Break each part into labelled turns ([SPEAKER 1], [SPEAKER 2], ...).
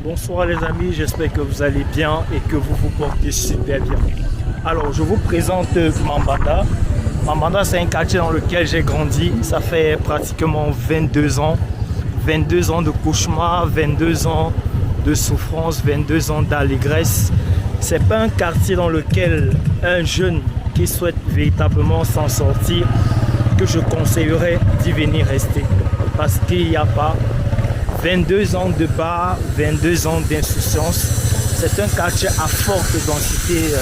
[SPEAKER 1] Bonsoir les amis, j'espère que vous allez bien et que vous vous portez super bien. Alors je vous présente Mambanda. Mambanda, c'est un quartier dans lequel j'ai grandi. Ça fait pratiquement 22 ans. 22 ans de cauchemar, 22 ans de souffrance, 22 ans d'allégresse. C'est pas un quartier dans lequel un jeune qui souhaite véritablement s'en sortir que je conseillerais d'y venir rester. Parce qu'il n'y a pas 22 ans de bar, 22 ans d'insouciance. C'est un quartier à forte densité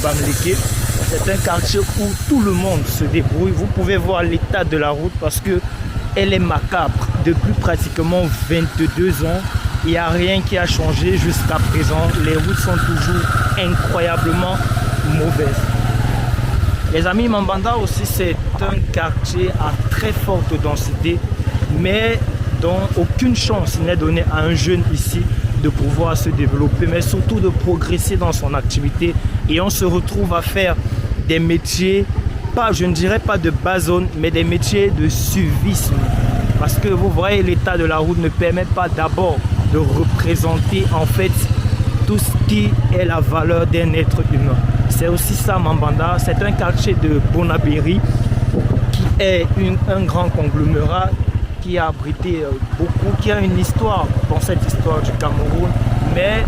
[SPEAKER 1] Bamileke. C'est un quartier où tout le monde se débrouille. Vous pouvez voir l'état de la route parce que elle est macabre. Depuis pratiquement 22 ans, il n'y a rien qui a changé jusqu'à présent. Les routes sont toujours incroyablement mauvaises. Les amis, Mambanda aussi, c'est un quartier à très forte densité, mais dont aucune chance n'est donnée à un jeune ici de pouvoir se développer, mais surtout de progresser dans son activité. Et on se retrouve à faire des métiers, pas, je ne dirais pas de bas zone, mais des métiers de suivisme. Parce que vous voyez, l'état de la route ne permet pas d'abord de représenter en fait tout ce qui est la valeur d'un être humain. C'est aussi ça Mambanda, c'est un quartier de Bonabéry qui est un grand conglomérat qui a abrité beaucoup, qui a une histoire dans cette histoire du Cameroun, mais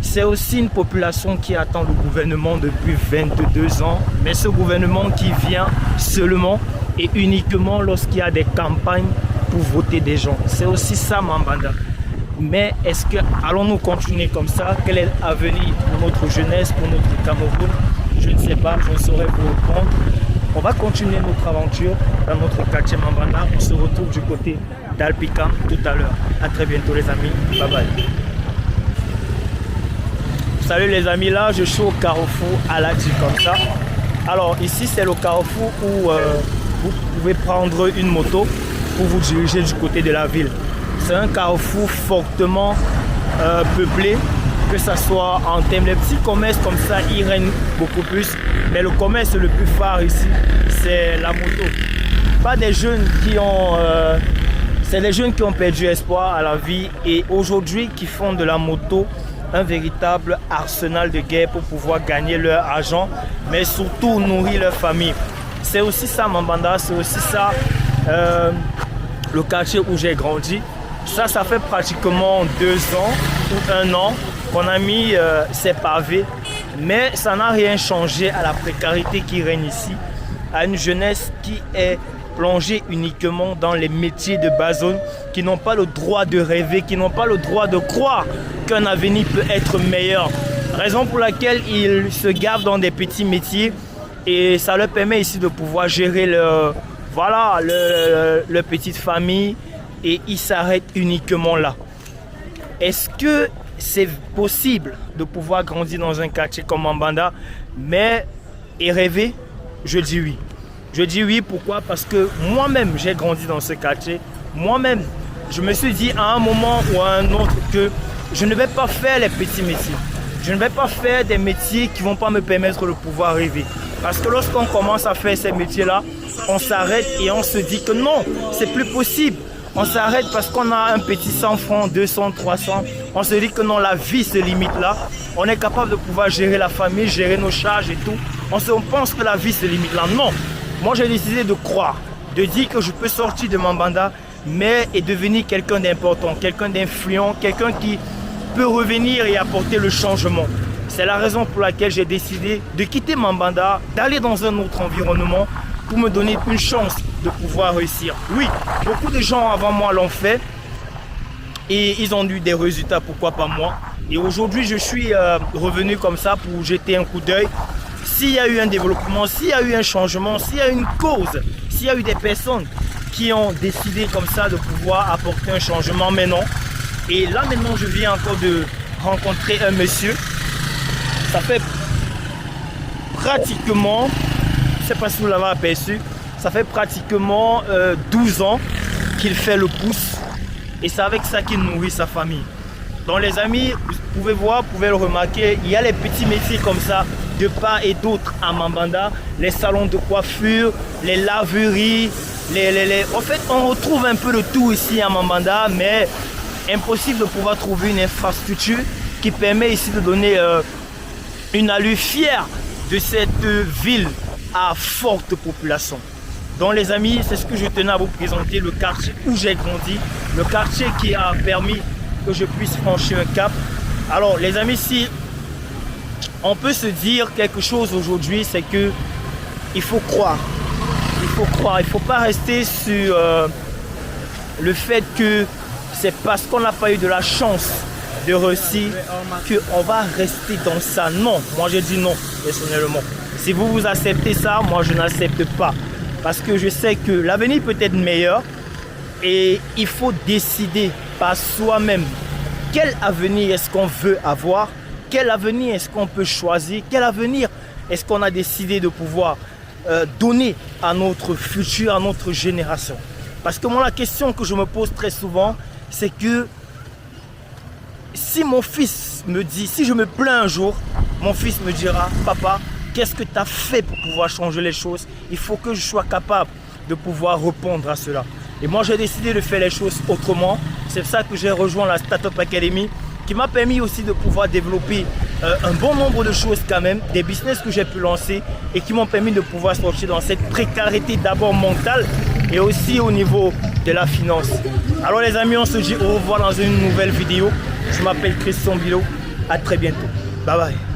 [SPEAKER 1] c'est aussi une population qui attend le gouvernement depuis 22 ans, mais ce gouvernement qui vient seulement et uniquement lorsqu'il y a des campagnes pour voter des gens. C'est aussi ça Mambanda. Mais est-ce que allons-nous continuer comme ça? Quel est l'avenir pour notre jeunesse, pour notre Cameroun? Je ne sais pas, je ne saurais vous répondre. On va continuer notre aventure dans notre quartier Mambanda. On se retrouve du côté d'Alpicam tout à l'heure. A très bientôt les amis. Bye bye. Salut les amis, là je suis au carrefour Aladi comme ça. Alors ici c'est le carrefour où vous pouvez prendre une moto pour vous diriger du côté de la ville. C'est un carrefour fortement peuplé, que ce soit en termes de petits commerces comme ça, il règne beaucoup plus. Mais le commerce le plus phare ici, c'est la moto. Pas des jeunes qui ont... c'est des jeunes qui ont perdu espoir à la vie et aujourd'hui qui font de la moto un véritable arsenal de guerre pour pouvoir gagner leur argent, mais surtout nourrir leur famille. C'est aussi ça Mambanda, c'est aussi ça le quartier où j'ai grandi. Ça fait pratiquement 2 ans ou 1 an qu'on a mis ces pavés, mais ça n'a rien changé à la précarité qui règne ici, à une jeunesse qui est plongée uniquement dans les métiers de bas zone, qui n'ont pas le droit de rêver, qui n'ont pas le droit de croire qu'un avenir peut être meilleur. Raison pour laquelle ils se gavent dans des petits métiers et ça leur permet ici de pouvoir gérer leur petite famille et ils s'arrêtent uniquement là. Est-ce que c'est possible de pouvoir grandir dans un quartier comme Mambanda et rêver? Je dis oui. Je dis oui, pourquoi? Parce que moi-même, j'ai grandi dans ce quartier. Moi-même, je me suis dit à un moment ou à un autre que je ne vais pas faire les petits métiers. Je ne vais pas faire des métiers qui ne vont pas me permettre de pouvoir rêver. Parce que lorsqu'on commence à faire ces métiers-là, on s'arrête et on se dit que non, c'est plus possible. On s'arrête parce qu'on a un petit 100 francs, 200, 300. On se dit que non, la vie se limite là. On est capable de pouvoir gérer la famille, gérer nos charges et tout. On pense que la vie se limite là. Non. Moi, j'ai décidé de croire, de dire que je peux sortir de Mambanda, mais et devenir quelqu'un d'important, quelqu'un d'influent, quelqu'un qui peut revenir et apporter le changement. C'est la raison pour laquelle j'ai décidé de quitter Mambanda, d'aller dans un autre environnement pour me donner une chance de pouvoir réussir. Oui, beaucoup de gens avant moi l'ont fait et ils ont eu des résultats, pourquoi pas moi. Et aujourd'hui, je suis revenu comme ça pour jeter un coup d'œil. S'il y a eu un développement, s'il y a eu un changement, s'il y a eu une cause, s'il y a eu des personnes qui ont décidé comme ça de pouvoir apporter un changement, mais non. Et là maintenant, je viens encore de rencontrer un monsieur. Ça fait pratiquement, je ne sais pas si vous l'avez aperçu, ça fait pratiquement 12 ans qu'il fait le pouce. Et c'est avec ça qu'il nourrit sa famille. Donc les amis, vous pouvez voir, vous pouvez le remarquer, il y a les petits métiers comme ça, de part et d'autre à Mambanda, les salons de coiffure, les laveries, en fait on retrouve un peu de tout ici à Mambanda, mais impossible de pouvoir trouver une infrastructure qui permet ici de donner une allure fière de cette ville à forte population. Donc les amis, c'est ce que je tenais à vous présenter, le quartier où j'ai grandi, le quartier qui a permis que je puisse franchir un cap. Alors les amis, si on peut se dire quelque chose aujourd'hui, c'est que il faut croire. Il faut croire, il ne faut pas rester sur le fait que c'est parce qu'on n'a pas eu de la chance de réussir qu'on va rester dans ça. Non, moi j'ai dit non, personnellement. Si vous vous acceptez ça, moi je n'accepte pas. Parce que je sais que l'avenir peut être meilleur et il faut décider par soi-même quel avenir est-ce qu'on veut avoir, quel avenir est-ce qu'on peut choisir, quel avenir est-ce qu'on a décidé de pouvoir donner à notre futur, à notre génération. Parce que moi, la question que je me pose très souvent, c'est que si mon fils me dit, si je me plains un jour, mon fils me dira, papa, qu'est-ce que tu as fait pour pouvoir changer les choses? Il faut que je sois capable de pouvoir répondre à cela. Et moi, j'ai décidé de faire les choses autrement. C'est pour ça que j'ai rejoint la Startup Academy, qui m'a permis aussi de pouvoir développer un bon nombre de choses quand même, des business que j'ai pu lancer et qui m'ont permis de pouvoir sortir dans cette précarité d'abord mentale et aussi au niveau de la finance. Alors les amis, on se dit au revoir dans une nouvelle vidéo. Je m'appelle Christian Bilo. À très bientôt. Bye bye.